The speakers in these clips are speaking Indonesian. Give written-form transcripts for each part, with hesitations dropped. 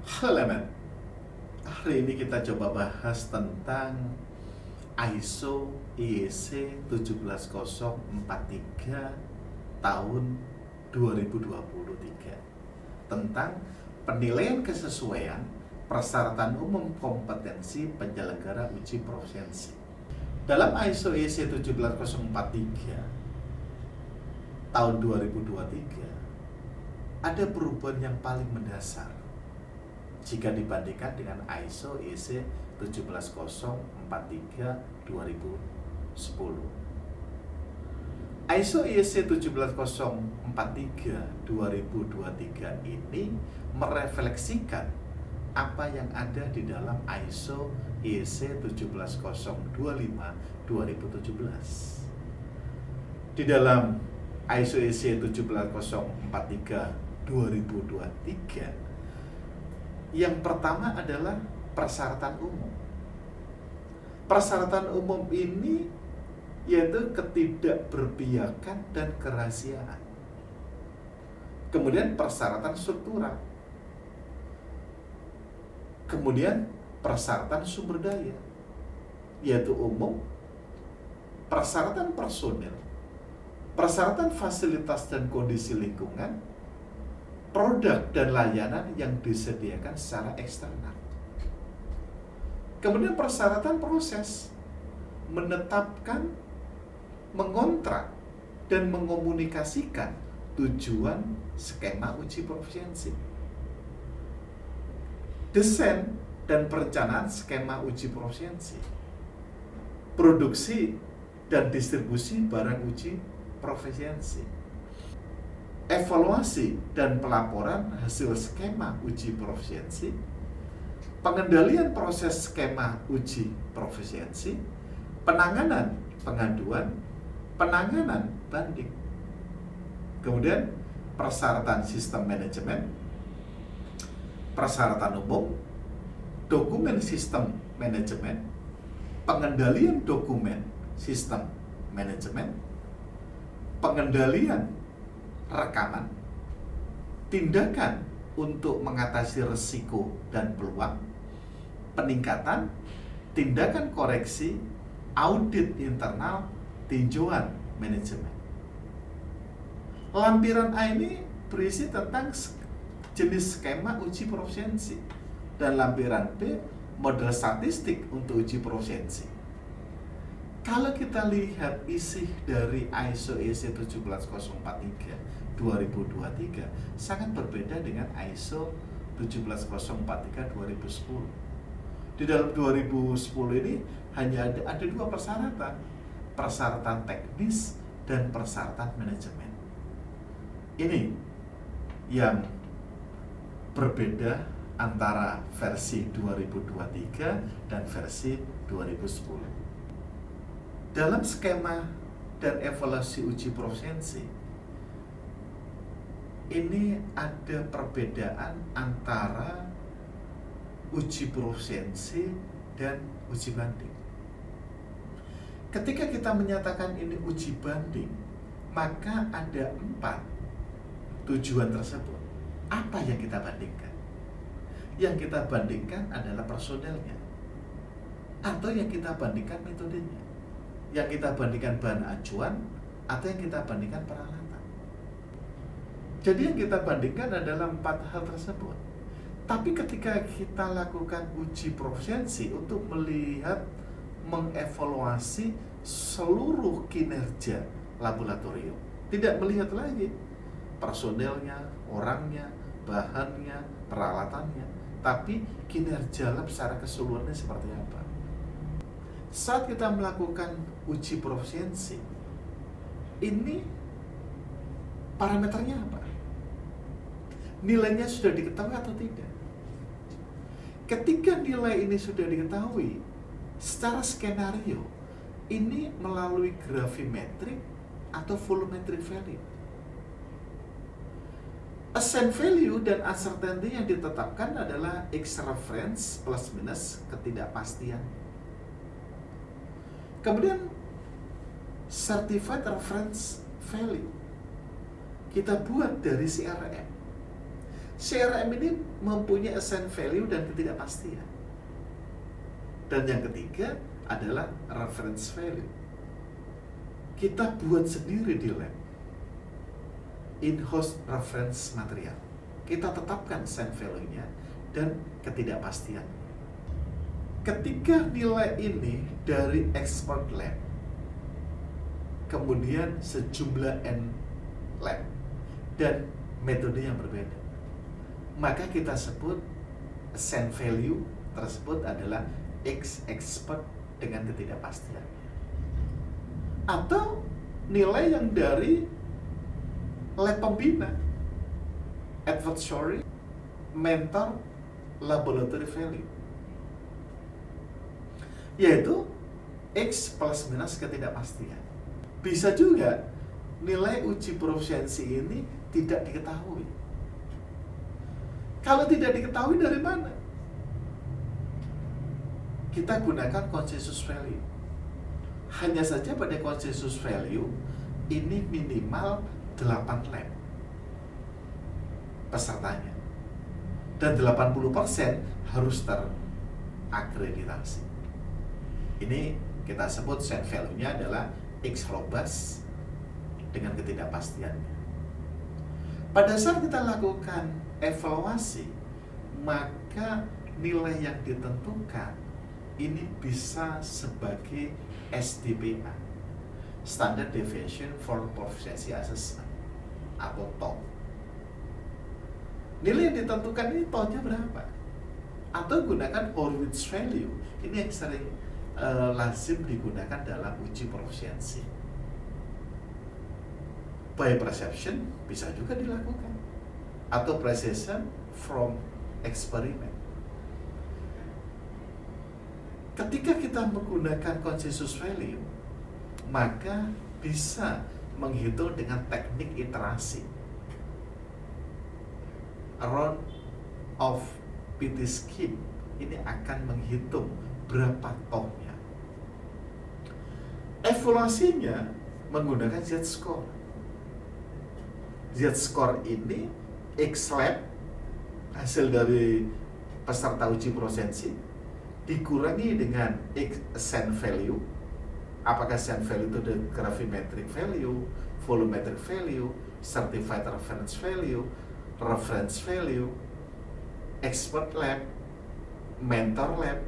Halo Lemen, hari ini kita coba bahas tentang ISO IEC 17043 tahun 2023 tentang penilaian kesesuaian persyaratan umum kompetensi penyelenggara uji profesionsi. Dalam ISO IEC 17043 tahun 2023 ada perubahan yang paling mendasar jika dibandingkan dengan ISO IEC 17043 2010. ISO IEC 17043 2023 ini merefleksikan apa yang ada di dalam ISO IEC 17025 2017. Di dalam ISO IEC 17043 2023, yang pertama adalah persyaratan umum. Persyaratan umum ini yaitu ketidakberpihakan dan kerahasiaan. Kemudian persyaratan struktural. Kemudian persyaratan sumber daya, yaitu umum, persyaratan personil, persyaratan fasilitas dan kondisi lingkungan, produk dan layanan yang disediakan secara eksternal. Kemudian persyaratan proses, menetapkan, mengontrak, dan mengomunikasikan tujuan skema uji profesionsi. Desain dan perencanaan skema uji profesionsi. Produksi dan distribusi barang uji profesionsi. Evaluasi dan pelaporan hasil skema uji profesionsi, pengendalian proses skema uji profesionsi, penanganan pengaduan, penanganan banding. Kemudian persyaratan sistem manajemen, persyaratan umum, dokumen sistem manajemen, pengendalian dokumen sistem manajemen, pengendalian rekaman, tindakan untuk mengatasi risiko dan peluang, peningkatan, tindakan koreksi, audit internal, tinjauan manajemen. Lampiran A ini berisi tentang jenis skema uji profesionsi, dan lampiran B model statistik untuk uji profesionsi. Kalau kita lihat isi dari ISO IEC 17043 2023 sangat berbeda dengan ISO 17043 2010. Di dalam 2010 ini hanya ada dua persyaratan, persyaratan teknis dan persyaratan manajemen. Ini yang berbeda antara versi 2023 dan versi 2010. Dalam skema dan evaluasi uji profesionsi, ini ada perbedaan antara uji profesionsi dan uji banding. Ketika kita menyatakan ini uji banding, maka ada 4 tujuan tersebut. Apa yang kita bandingkan? Yang kita bandingkan adalah personelnya, atau yang kita bandingkan metodenya, yang kita bandingkan bahan acuan, atau yang kita bandingkan peralatan. Jadi yang kita bandingkan adalah 4 hal tersebut. Tapi ketika kita lakukan uji profesionsi untuk melihat, mengevaluasi seluruh kinerja laboratorium, tidak melihat lagi personelnya, orangnya, bahannya, peralatannya, tapi kinerja lab secara keseluruhannya seperti apa. Saat kita melakukan uji profesionsi, ini parameternya apa? Nilainya sudah diketahui atau tidak? Ketika nilai ini sudah diketahui, secara skenario, ini melalui gravimetrik atau volumetric value. Assigned value dan uncertainty yang ditetapkan adalah X reference plus minus ketidakpastian. Kemudian certified reference value kita buat dari CRM. CRM ini mempunyai assign value dan ketidakpastian. Dan yang ketiga adalah reference value. Kita buat sendiri di lab in-house reference material. Kita tetapkan assign value-nya dan ketidakpastian. Ketika nilai ini dari expert lab, kemudian sejumlah N lab dan metode yang berbeda, maka kita sebut assign value tersebut adalah X expert dengan ketidakpastian. Atau nilai yang dari lab pembina, advisory, mentor, laboratory value, yaitu X plus minus ketidakpastian. Bisa juga nilai uji profesiensi ini tidak diketahui. Kalau tidak diketahui dari mana? Kita gunakan consensus value. Hanya saja pada consensus value ini minimal 8 lab pesertanya. Dan 80% harus terakreditasi. Ini kita sebut set value-nya adalah X robust dengan ketidakpastiannya. Pada saat kita lakukan evaluasi, maka nilai yang ditentukan ini bisa sebagai SDPA, Standard Deviation for Proficiency Assessment, atau TOP. Nilai yang ditentukan ini TOP-nya berapa? Atau gunakan Horwitz value. Ini yang sering lazim digunakan dalam uji profesiensi. By perception bisa juga dilakukan, atau precision from experiment. Ketika kita menggunakan consensus value, maka bisa menghitung dengan teknik iterasi, round of PT scheme. Ini akan menghitung berapa topnya. Evaluasinya menggunakan Z-score. Z-score ini X lab, hasil dari peserta uji profesiensi, dikurangi dengan X assign value. Apakah assign value itu the gravimetric value, volumetric value, certified reference value, expert lab, mentor lab,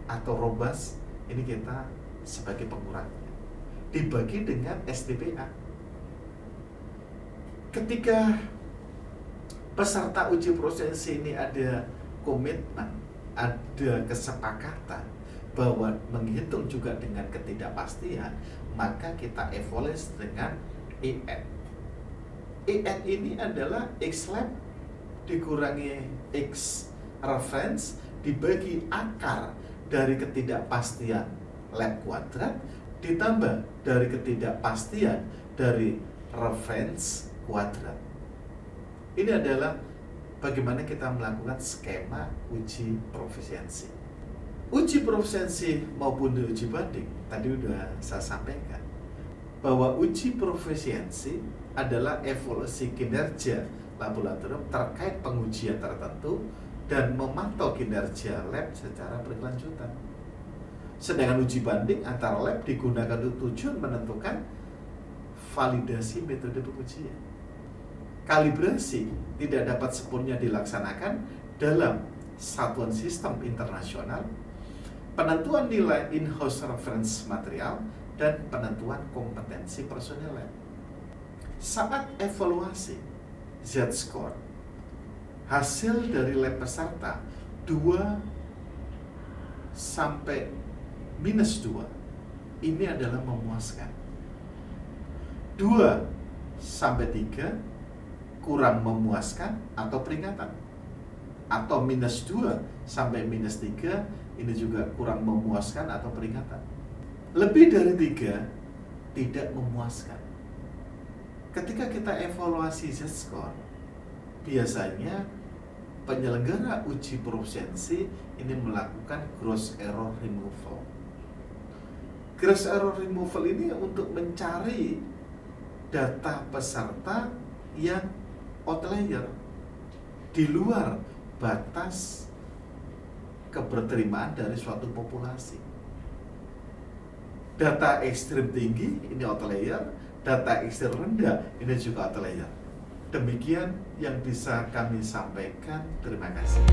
atau robust. Ini kita sebagai pengurangnya, dibagi dengan SDPA. Ketika peserta uji profesiensi ini ada komitmen, ada kesepakatan bahwa menghitung juga dengan ketidakpastian, maka kita evaluasi dengan EN. EN ini adalah X lab dikurangi X reference dibagi akar dari ketidakpastian lab kuadrat ditambah dari ketidakpastian dari reference kuadrat. Ini adalah bagaimana kita melakukan skema uji profesiensi. Uji profesiensi maupun uji banding, tadi sudah saya sampaikan bahwa uji profesiensi adalah evaluasi kinerja laboratorium terkait pengujian tertentu dan memantau kinerja lab secara berkelanjutan. Sedangkan uji banding antara lab digunakan untuk tujuan menentukan validasi metode pengujian. Kalibrasi tidak dapat sepenuhnya dilaksanakan dalam satuan sistem internasional, penentuan nilai in-house reference material, dan penentuan kompetensi personil lab. Saat evaluasi Z-score, hasil dari lab peserta 2 sampai minus 2 ini adalah memuaskan. 2 sampai 3 kurang memuaskan atau peringatan. Atau minus 2 sampai minus 3 ini juga kurang memuaskan atau peringatan. Lebih dari 3 tidak memuaskan. Ketika kita evaluasi Z-score, biasanya penyelenggara uji profesiensi ini melakukan gross error removal. Gross error removal ini untuk mencari data peserta yang outlier, di luar batas keberterimaan dari suatu populasi. Data ekstrim tinggi, ini outlier. Data ekstrim rendah, ini juga outlier. Demikian yang bisa kami sampaikan. Terima kasih.